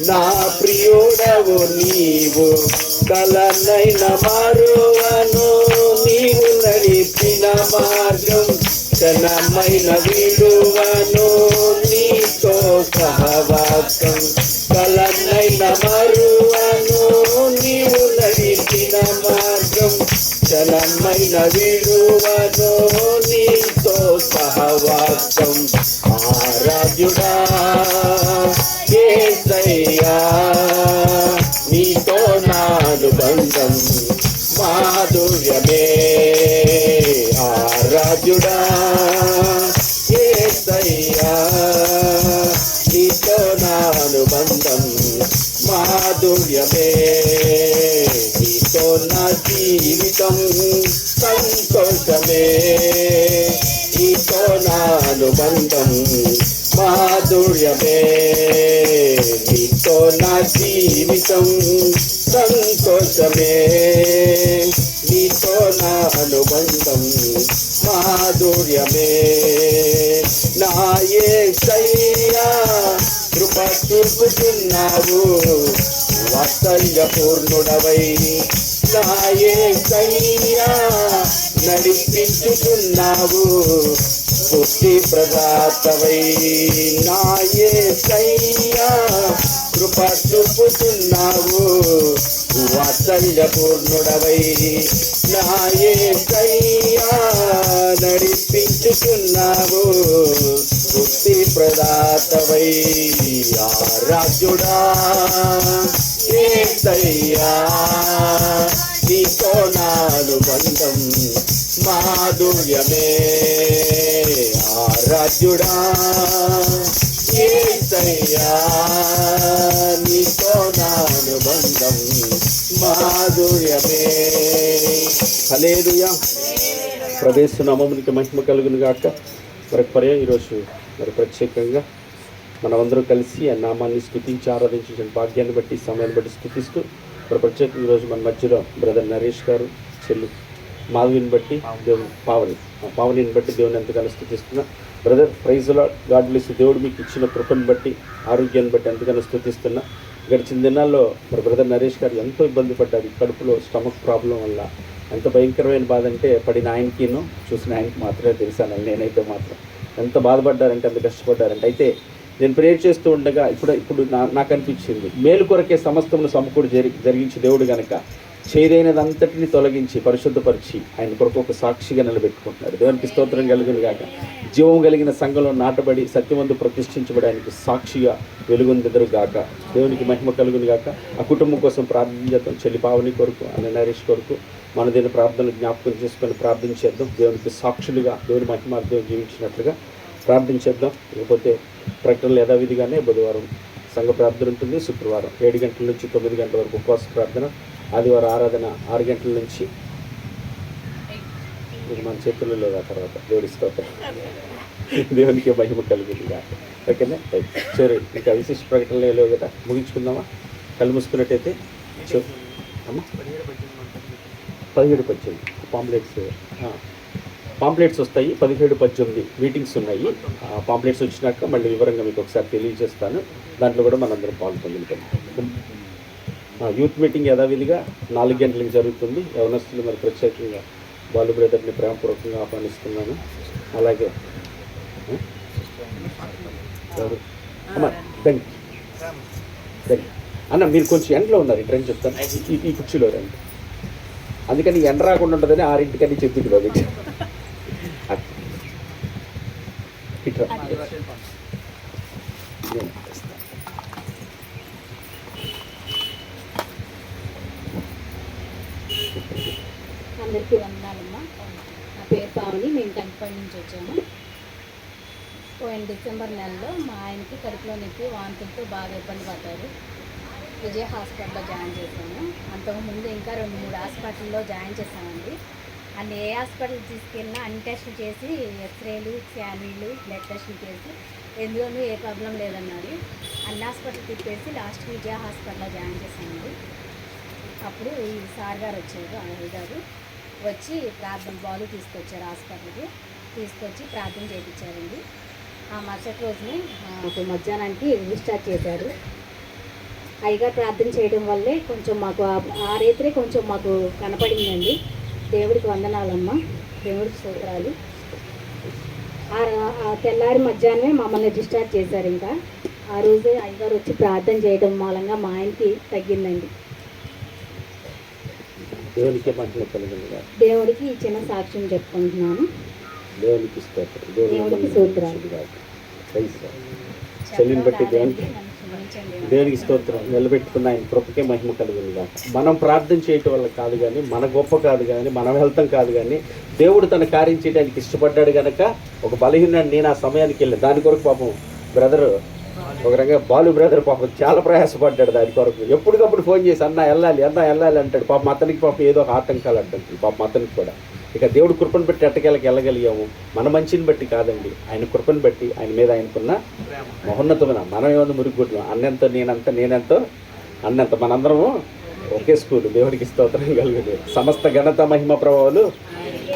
నా ప్రియుడవు నీవు, కలనైన మారువను. నీవు నడిపిన మార్గం క్షణమైన విడువను. నీతో సహవాసం కలనైన మారువను. నీవు నడిపిన మార్గం క్షణమైన విడువను. నీతో సహవాసం ఆరాధ్యుడా యేసయ్యా, నీతో నాడు బంధం మాధుర్యమే. ఆరాధ్యుడా యేసయ్యా, నీతో నాడు బంధం మాధుర్యమే. నీతో నా జీవితం సంతోషమే. నీతో నాడు బంధం మాధుర్యమే. నీతో నా జీవితం సంతోషమే. నీతో నా అనుబంధం మాధుర్యమే. నా యేసయ్యా కృప చూపుతున్నావు, వాత్సల్య పూర్ణుడవై. నా యేసయ్యా నడిపించుతున్నావు, బుద్ధి ప్రదాతవై. నా యేసయ్యా కృప చూపుతున్నావు, వాత్సల్య పూర్ణుడవై. నా యేసయ్యా నడిపించుతున్నావు, బుద్ధి ప్రదాతవై. ఆరాధ్యుడా యేసయ్యా, నీతో నాడు బంధం మాధుర్యమే. ఆరాధ్యుడా యేసయ్యా, నీతో నాడు బంధం మాధుర్యమే. హల్లెలూయా. ప్రభువు నామమునికి మహిమ కలుగును గాక. మరి ఈరోజు మరి ప్రత్యేకంగా మనమందరం కలిసి ఆ నామాన్ని స్తుతించి ఆరాధించిన భాగ్యాన్ని బట్టి సమయాన్ని బట్టి స్తుతిస్తూ మరి ప్రత్యేకంగా ఈరోజు మన మధ్యలో బ్రదర్ నరేష్ గారు, చెల్లి మాధవిని బట్టి దేవుని పావనిని బట్టి దేవుని ఎంతగానో స్తుతిస్తున్నా. Brother praise Lord, God bless. దేవుడు మీకు ఇచ్చిన కృపను బట్టి ఆరోగ్యాన్ని బట్టి ఎంతగానో స్తుతిస్తున్నా. గడిచిన దినాల్లో మరి బ్రదర్ నరేష్ గారు ఎంతో ఇబ్బంది పడ్డారు. కడుపులో స్టమక్ ప్రాబ్లం వల్ల ఎంత భయంకరమైన బాధ అంటే పడిన ఆయనకిను చూసిన ఆయనకి మాత్రమే తెలుసాను. నేనైతే మాత్రం ఎంత బాధపడ్డారంటే, ఎంత కష్టపడ్డారంటే. అయితే నేను ప్రేయర్ చేస్తూ ఉండగా ఇప్పుడు నాకు అనిపించింది, మేలు కొరకే సమస్తమును సమకూడి జరిగించి దేవుడు గనక చేదైనదంతటిని తొలగించి పరిశుద్ధపరిచి ఆయన కొరకు ఒక సాక్షిగా నిలబెట్టుకుంటున్నాడు. దేవునికి స్తోత్రం కలుగును గాక. జీవం కలిగిన సంఘంలో నాటబడి సత్యవంతు ప్రతిష్ఠించబడానికి సాక్షిగా వెలుగొందెదరు గాక. దేవునికి మహిమ కలుగును గాక. ఆ కుటుంబం కోసం ప్రార్థన చేద్దాం. చెల్లి పావని కొరకు, అన్న నరేష్ కొరకు మన దీని ప్రార్థనలు జ్ఞాపకం చేసుకొని ప్రార్థన చేద్దాం. దేవునికి సాక్షులుగా దేవుని మహిమార్థం జీవించినట్లుగా ప్రార్థన చేద్దాం. లేకపోతే ప్రకటనలు యథావిధిగానే బుధవారం సంఘ ప్రార్థన ఉంటుంది, శుక్రవారం 7 గంటల నుంచి 9 గంటల వరకు ఉపవాస ప్రార్థన, ఆదివారం ఆరాధన 6 గంటల నుంచి. ఇది మన చేతుల్లో లేదా తర్వాత దేవుడి స్తోత్రం. దేవునికి మహిమ కలుగుతుంది కాక. ఓకేనా? సరే, ఇంకా విశిష్ట ప్రకటనలు లేవు కదా, ముగించుకుందామా? కళ్ళు మూసుకున్నట్టయితే అమ్మా 17-18 పాంప్లెట్స్ వస్తాయి. 17-18 మీటింగ్స్ ఉన్నాయి. పాంప్లెట్స్ వచ్చినాక మళ్ళీ వివరంగా మీకు ఒకసారి తెలియజేస్తాను. దాంట్లో కూడా మనందరం పాల్పొందుతాం. యూత్ మీటింగ్ యథావిధిగా 4 గంటలకు జరుగుతుంది. యవనస్తులు మరి ప్రత్యేకంగా బాలు బ్రదర్ని ప్రేమపూర్వకంగా ఆహ్వానిస్తున్నాను. అలాగే అన్న మీరు కొంచెం ఎండలో ఉన్నారు, ఇట్లా అని చెప్తాను. ఈ కుర్చీలో రండి. అందుకని ఎండ రాకుండా ఉంటుందని 6 చెప్పింది బాబు. ఇట్లా అందరికీ వందనాలమ్మా. నా పేరు పావని. మేము కంకిపాడు నుంచి వచ్చాము. పోయిన డిసెంబర్ నెలలో మా ఆయనకి కడుపులో నొప్పి, వాంతులతో బాగా ఇబ్బంది పడ్డారు. విజయ హాస్పిటల్లో జాయిన్ చేశాము. అంతకుముందు ఇంకా 2-3 హాస్పిటల్లో జాయిన్ చేశామండి. అన్ని ఏ హాస్పిటల్ తీసుకెళ్ళినా అన్ని టెస్టులు చేసి, ఎక్స్రేలు, స్కానింగ్లు, బ్లడ్ టెస్టులు చేసి ఎందులోనూ ఏ ప్రాబ్లం లేదన్నారు. అన్ని హాస్పిటల్ తిప్పేసి లాస్ట్కి విజయ హాస్పిటల్లో జాయిన్ చేశామండి. అప్పుడు ఈ సార్ గారు వచ్చారు, అనిల్ గారు వచ్చి ప్రార్థన బాలు తీసుకొచ్చారు. హాస్పిటల్కి తీసుకొచ్చి ప్రార్థన చేయించారండి. ఆ మరుసటి రోజునే మాకు మధ్యాహ్నానికి రిజిస్టార్ చేశారు. అయ్యగారు ప్రార్థన చేయడం వల్లే కొంచెం మాకు ఆ రీతిరే కొంచెం మాకు కనపడిందండి. దేవుడికి వందనాలమ్మ, దేవుడికి స్తోత్రాలు. ఆ తెల్లారి మధ్యాహ్నమే మమ్మల్ని డిశ్చార్జ్ చేశారు. ఇంకా ఆ రోజే అయ్యగారు వచ్చి ప్రార్థన చేయడం మూలంగా మా ఆయనకి తగ్గిందండి. దేవునికి మహిమ కలుగునుగా. దేవుడికి ఈ చిన్న సాక్ష్యం చెప్పుకుంటున్నాను. దేవునికి స్తోత్రం. దేవుడికి స్తోత్రాలు. చెల్లిని బట్టి దేవునికి స్తోత్రం. నిలబెట్టుకున్న ఆయన కృపకే మహిమ కలుగునుగా. మనం ప్రార్థన చేయటం వల్ల కాదు కానీ, మన గొప్ప కాదు కానీ, మనం వెళ్తాం కాదు కానీ, దేవుడు తన కార్యం చేయడానికి ఇష్టపడ్డాడు కనుక ఒక బలహీనాన్ని నేను ఆ సమయానికి వెళ్ళాను. దాని కొరకు పాపం బ్రదర్, ఒక రకంగా బాలు బ్రదర్ పాపం చాలా ప్రయాసపడ్డాడు దాని కొరకు. ఎప్పటికప్పుడు ఫోన్ చేసి అన్న వెళ్ళాలి అంటాడు. పాపం అతనికి పాపం ఏదో ఒక ఆటంకాలు అంటుంది పాపం అతనికి కూడా. ఇక దేవుడు కృపను బట్టి ఎట్టకేళ్ళకి వెళ్ళగలిగాము. మన మంచిని బట్టి కాదండి, ఆయన కృపను బట్టి, ఆయన మీద ఆయనకున్న మహోన్నతమైన. మనం ఏమన్నా మురిగిపోతున్నాం, అన్నెంతో నేనెంతో అన్నంత మనందరము ఒకే స్కూల్. దేవుడికి స్తోత్రం కలుగుతుంది. సమస్త ఘనత మహిమ ప్రభావాలు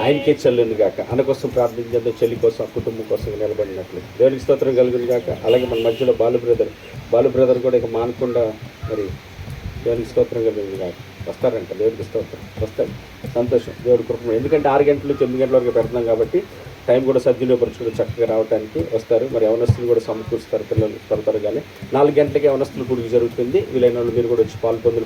ఆయనకే చెల్లును గాక. అన్న కోసం ప్రార్థించేద్దాం, చెల్లి కోసం, కుటుంబం కోసం నిలబడినట్లు. దేవుడికి స్తోత్రం కలుగును గాక. అలాగే మన మధ్యలో బాలు బ్రదర్ కూడా ఇక మానకుండా మరి దేవుడికి స్తోత్రం కలుగును గాక. వస్తారంట, దేవుడికి స్తోత్రం, వస్తారు. సంతోషం, దేవుడి కృప. ఎందుకంటే 6 గంటల నుంచి 8 గంటల వరకు పెడుతున్నాం కాబట్టి టైం కూడా సద్వినియోగపరుచుకుని చక్కగా రావడానికి వస్తారు. మరి యవనస్తులు కూడా సమకూరుస్తారు, పిల్లలు పడతారు. కానీ 4 గంటలకి యవనస్తులు కూడికి జరుగుతుంది. వీలైన వాళ్ళు మీరు కూడా వచ్చి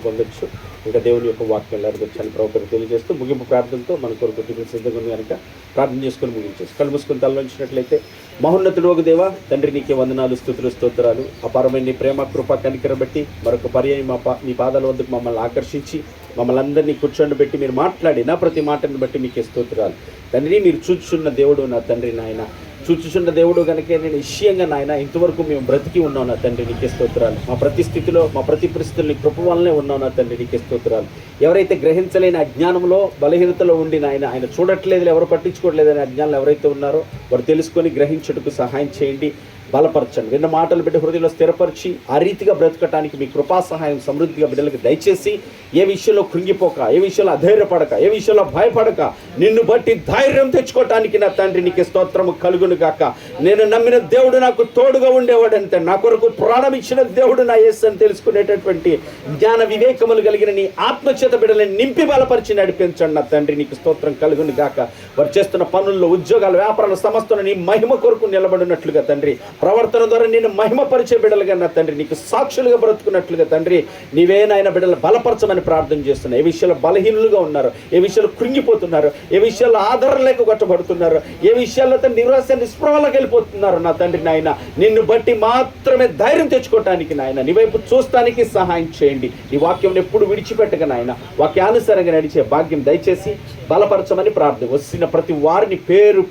పొందొచ్చు. ఇంకా దేవుని యొక్క వాక్యం వెళ్ళారు అని ప్రభుత్వం తెలియజేస్తూ ముగింపు ప్రార్థనతో మన కొరకు టిఫిన్ సిద్ధంగా ఉంది కనుక ప్రార్థన చేసుకొని ముగించేసి కళ్ళు మూసుకొని తలలోంచినట్లయితే, మహోన్నతుడు ఒక దేవా తండ్రి, నీకే వందనాలు, స్తుతులు, స్తోత్రాలు. అపారమైన నీ ప్రేమ, కృప, కనికర బట్టి మరొక పర్యాయం నీ పాదాల వద్దకు మమ్మల్ని ఆకర్షించి మమ్మల్ని అందరినీ కూర్చోండి మీరు మాట్లాడిన ప్రతి మాటను బట్టి మీకే స్తోత్రాలు తండ్రి. మీరు చూచుచున్న దేవుడు నా తండ్రి, నాయన చూచుచున్న దేవుడు కనుకే నేను నిశ్చయంగా నాయన ఇంతవరకు మేము బ్రతికి ఉన్నాం నా తండ్రి, నీకే స్తోత్రాలు. మా ప్రతి స్థితిలో, మా ప్రతి పరిస్థితుల్లో నీ కృప వల్లనే ఉన్నాం నా తండ్రి, నీకే స్తోత్రాలు. ఎవరైతే గ్రహించలేని అజ్ఞానంలో, బలహీనతలో ఉండి ఆయన చూడట్లేదు, ఎవరు పట్టించుకోవట్లేదని అజ్ఞానంలో ఎవరైతే ఉన్నారో వారు తెలుసుకొని గ్రహించుటకు సహాయం చేయండి, బలపరచండి. విన్న మాటలు బిడ్డ హృదయంలో స్థిరపరిచి ఆ రీతిగా బ్రతకటానికి మీ కృపా సహాయం సమృద్ధిగా బిడ్డలకు దయచేసి, ఏ విషయంలో కృంగిపోక, ఏ విషయంలో అధైర్యపడక, ఏ విషయంలో భయపడక, నిన్ను బట్టి ధైర్యం తెచ్చుకోవటానికి నా తండ్రి నీకు స్తోత్రము కలుగును గాక. నేను నమ్మిన దేవుడు నాకు తోడుగా ఉండేవాడంతే, నా కొరకు ప్రాణం ఇచ్చిన దేవుడు నా యేసు అని తెలుసుకునేటటువంటి జ్ఞాన వివేకములు కలిగిన నీ ఆత్మచేత బిడ్డలను నింపి బలపరిచి నడిపించండి నా తండ్రి, నీకు స్తోత్రం కలుగును గాక. వారు చేస్తున్న పనుల్లో, ఉద్యోగాలు, వ్యాపారాలు సమస్త నీ మహిమ కొరకు నిలబడినట్లుగా తండ్రి, ప్రవర్తన ద్వారా నేను మహిమపరిచే బిడ్డలుగా నా తండ్రి, నీకు సాక్షులుగా బ్రతుకున్నట్లుగా తండ్రి, నీవే నాయన బిడ్డలు బలపరచమని ప్రార్థన చేస్తున్నా. ఏ విషయాల్లో బలహీనులుగా ఉన్నారు, ఏ విషయాల్లో కృంగిపోతున్నారు, ఏ విషయాల్లో ఆధారం లేక కొట్టబడుతున్నారు, ఏ విషయాల్లో నిరాశ నిస్పృహలకు వెళ్ళిపోతున్నారు నా తండ్రి, నాయన నిన్ను బట్టి మాత్రమే ధైర్యం తెచ్చుకోవటానికి నాయన నీ వైపు చూస్తానికి సహాయం చేయండి. నీ వాక్యం ఎప్పుడు విడిచిపెట్టక నాయన వాక్యానుసారంగా నడిచే భాగ్యం దయచేసి బలపరచమని ప్రార్థన. వచ్చిన ప్రతి వారిని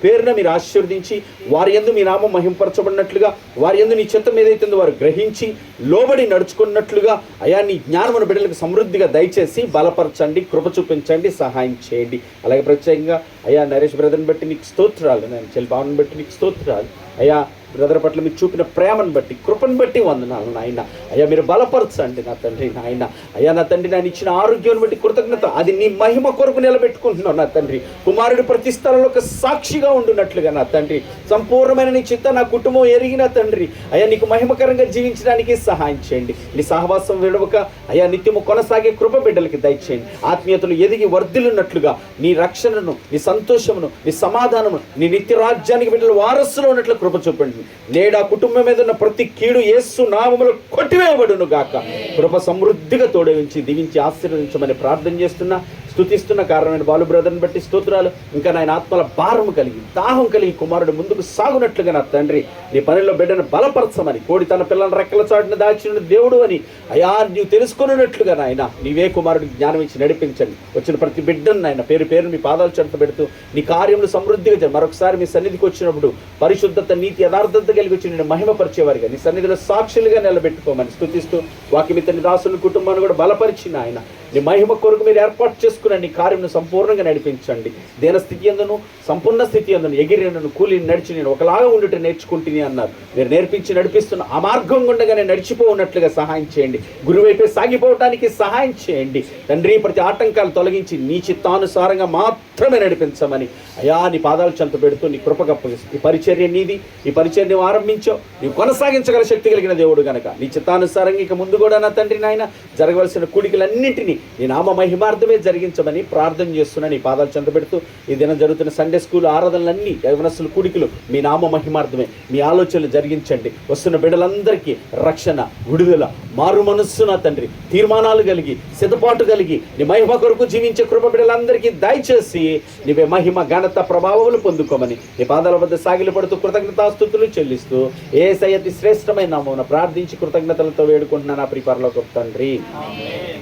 పేరున మీరు ఆశీర్వదించి వారి యందు మీ నామం మహింపరచబడినట్లుగా, వారి యందు నీ చిత్తం ఏదైతుందో వారు గ్రహించి లోబడి నడుచుకున్నట్లుగా అయా నీ జ్ఞానమును బిడ్డలకు సమృద్ధిగా దయచేసి బలపరచండి, కృప చూపించండి, సహాయం చేయండి. అలాగే ప్రత్యేకంగా అయ్యా నరేష్ బ్రదర్ని బట్టి నీకు స్తోత్రాలు, నేను చెల్లి భావనని బట్టి నీకు స్తోత్రాలు. అయ్యా బ్రదర్ పట్ల మీరు చూపిన ప్రేమను బట్టి, కృపను బట్టి వందనాలు నాయన. అయ్యా మీరు బలపరచండి నా తండ్రి, నాయన అయ్యా నా తండ్రి, నేను ఇచ్చిన ఆరోగ్యాన్ని బట్టి కృతజ్ఞత, అది నీ మహిమ కొరకు నిలబెట్టుకుంటున్నావు నా తండ్రి. కుమారుడు ప్రతి స్థలంలో ఒక సాక్షిగా ఉండున్నట్లుగా నా తండ్రి, సంపూర్ణమైన నీ చిత్త నా కుటుంబం ఎరిగిన తండ్రి, అయ్యా నీకు మహిమకరంగా జీవించడానికి సహాయం చేయండి. నీ సహవాసం విడవక అయ్యా నిత్యము కొనసాగే కృప బిడ్డలకి దయచేయండి. ఆత్మీయతలు ఎదిగి వర్ధిల్లున్నట్లుగా నీ రక్షణను, నీ సంతోషమును, నీ సమాధానము, నీ నిత్య రాజ్యానికి బిడ్డలు వారసులు ఉన్నట్లు కృప చూపండి. నేడా కుటుంబం మీద ఉన్న ప్రతి కీడు యేసు నామములో కొట్టివేయబడును గాక. కృప సమృద్ధిగా తోడవించి దీవించి ఆశీర్వదించమని ప్రార్థన చేస్తున్నా, స్తుతిస్తున్న కారణమైన బాలు బ్రదర్ని బట్టి స్తోత్రాలు. ఇంకా నాయన ఆత్మల భారము కలిగి, దాహం కలిగి కుమారుడు ముందుకు సాగునట్లుగా నా తండ్రి నీ పనిలో బిడ్డను బలపరచమని, కోడి తన పిల్లలను రెక్కల చాటున దాచిన దేవుడు అని అయా నీవు తెలుసుకున్నట్లుగా నాయన నీవే కుమారుడికి జ్ఞానం ఇచ్చి నడిపించండి. వచ్చిన ప్రతి బిడ్డను నాయన పేరు మీ పాదాలు చెంత పెడుతూ నీ కార్యములు సమృద్ధిగా మరొకసారి మీ సన్నిధికి వచ్చినప్పుడు పరిశుద్ధత, నీతి, యథార్థత కలిగి వచ్చి నేను మహిమపరిచేవారిగా నీ సన్నిధిలో సాక్షులుగా నిలబెట్టుకోమని స్తుతిస్తూ వాక్యమిత్త నిరాసుల కుటుంబాన్ని కూడా బలపరిచిన ఆయన నీ మహిమ కొరకు మీరు ఏర్పాటు చేసుకున్న నీ కార్యమును సంపూర్ణంగా నడిపించండి. దేన స్థితి అందును సంపూర్ణ స్థితి అందును ఎగిరినను కూలిని నడిచి నేను ఒకలాగా ఉండుట నేర్చుకుంటుని అన్నారు. మీరు నేర్పించి నడిపిస్తున్న ఆ మార్గం గుండగా నేను నడిచిపోఉన్నట్లుగా సహాయం చేయండి. గురువైపే సాగిపోవటానికి సహాయం చేయండి తండ్రి. ప్రతి ఆటంకాలు తొలగించి నీ చిత్తానుసారంగా మాత్రమే నడిపించమని అయా నీ పాదాలు చెంత పెడుతూ నీ కృప గప్పగిస్తూ ఈ పరిచర్య నీది, ఈ పరిచర్య నువ్వు ఆరంభించావు, నీవు కొనసాగించగల శక్తి కలిగిన దేవుడు గనక నీ చిత్తానుసారంగా ఇక ముందు కూడా నా తండ్రి నాయన జరగవలసిన కూడికలన్నింటినీ నీ నామ మహిమార్థమే జరిగించమని ప్రార్థన చేస్తున్నా. నీ పాదాలు చెంత పెడుతూ ఈ దినం జరుగుతున్న సండే స్కూల్ ఆరాధనలన్నీ యవనస్తుల కూడికలు మీ నామ మహిమార్థమే మీ ఆలోచనలు జరిగించండి. వస్తున్న బిడ్డలందరికీ రక్షణ, విడుదల, మారు మనస్సు నా తండ్రి, తీర్మానాలు కలిగి సిద్ధపాటు కలిగి నీ మహిమ కొరకు జీవించే కృప బిడ్డలందరికీ దయచేసి నీవే మహిమ ఘనత ప్రభావములు పొందుకోమని నీ పాదాల వద్ద సాగిలపడుతూ కృతజ్ఞతాస్తుతులు చెల్లిస్తూ యేసయ్య అతి శ్రేష్టమైన నామమున ప్రార్థించి కృతజ్ఞతలతో వేడుకుంటున్నాను నా ప్రియ పరలోకపు తండ్రి.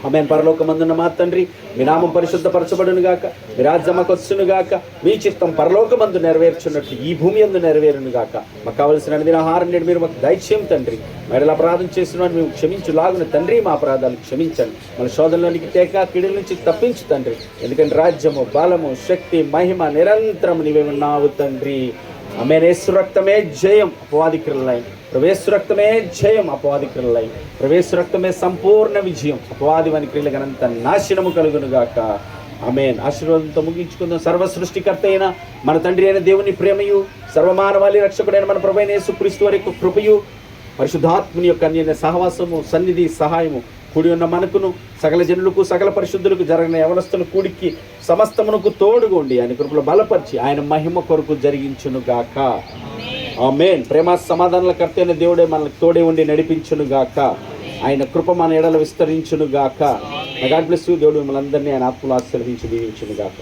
ఆమేన్. పరలోకమందున్న మా తండ్రి, మీ నామం పరిశుద్ధపరచబడును గాక, మీ రాజ్యమకొచ్చును గాక, మీ చిత్తం పరలోకమందు నెరవేర్చున్నట్లు ఈ భూమి యందు నెరవేరును గాక. మాకు కావలసిన అనుదిన ఆహారం నేడు మీరు మాకు దయచేయం తండ్రి. మేడల అపరాధం చేసిన మేము క్షమించులాగున తండ్రి మా అపరాధాలు క్షమించండి. మన శోధనలోనికి తేక కీడుల నుంచి తప్పించు తండ్రి. ఎందుకంటే రాజ్యము, బలము, శక్తి, మహిమ నిరంతరం నీవే ఉన్నావు తండ్రి. ఆమేన్. యేసు రక్తమే జయం అపవాది క్రియలై, యేసు రక్తమే జయం అపవాది క్రియలై, యేసు రక్తమే సంపూర్ణ విజయం అపవాది వాని క్రియలగనంత నాశనము కలుగును గాక. ఆమేన్. ఆశీర్వాదంతో ముగించుకుందాం. సర్వ సృష్టికర్త అయిన మన తండ్రి అయిన దేవుని ప్రేమయు, సర్వమానవాళి రక్షకుడైన మన ప్రభువైన యేసుక్రీస్తు వారి యొక్క కృపయు, పరిశుద్ధాత్ముని యొక్క అన్యోన్య సహవాసము, సన్నిధి, సహాయము కూడి ఉన్న మనకును సకల జనులకు సకల పరిశుద్ధులకు జరిగిన యవనస్తుల కూడికి సమస్తమునకు తోడుగొండి ఆయన కృపలో బలపరిచి ఆయన మహిమ కొరకు జరిగించును గాక. ఆమేన్. ప్రేమ సమాధానాల కర్త అయిన దేవుడే మనకు తోడే ఉండి నడిపించును గాక. ఆయన కృప మన ఎడల విస్తరించును గాక. God bless you. దేవుడు మిమ్మల్ని అందరినీ ఆయన ఆత్మలో ఆశీర్వదించి దీవించును గాక.